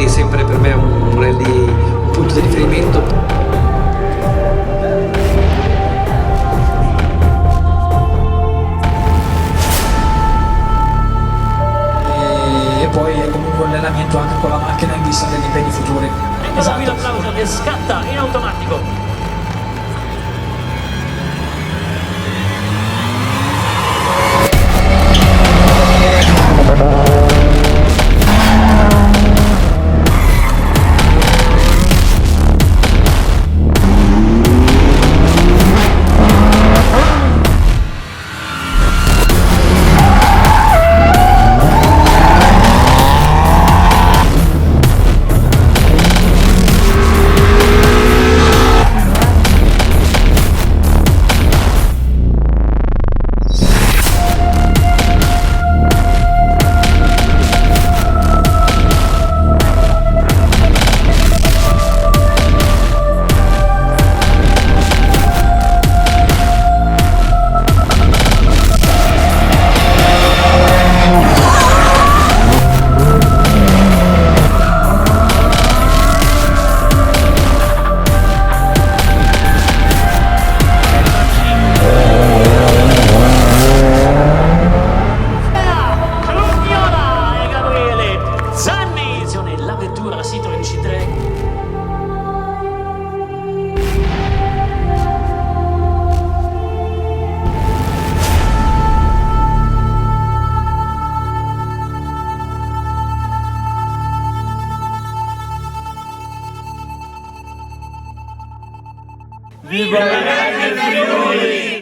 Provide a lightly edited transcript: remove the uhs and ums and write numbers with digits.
è sempre per me un rally, un punto di riferimento. E poi è comunque un allenamento anche con la macchina in vista degli impegni futuri. Ecco qui l'applauso che scatta in automatico. La Citroen C3. Viva il Friuli!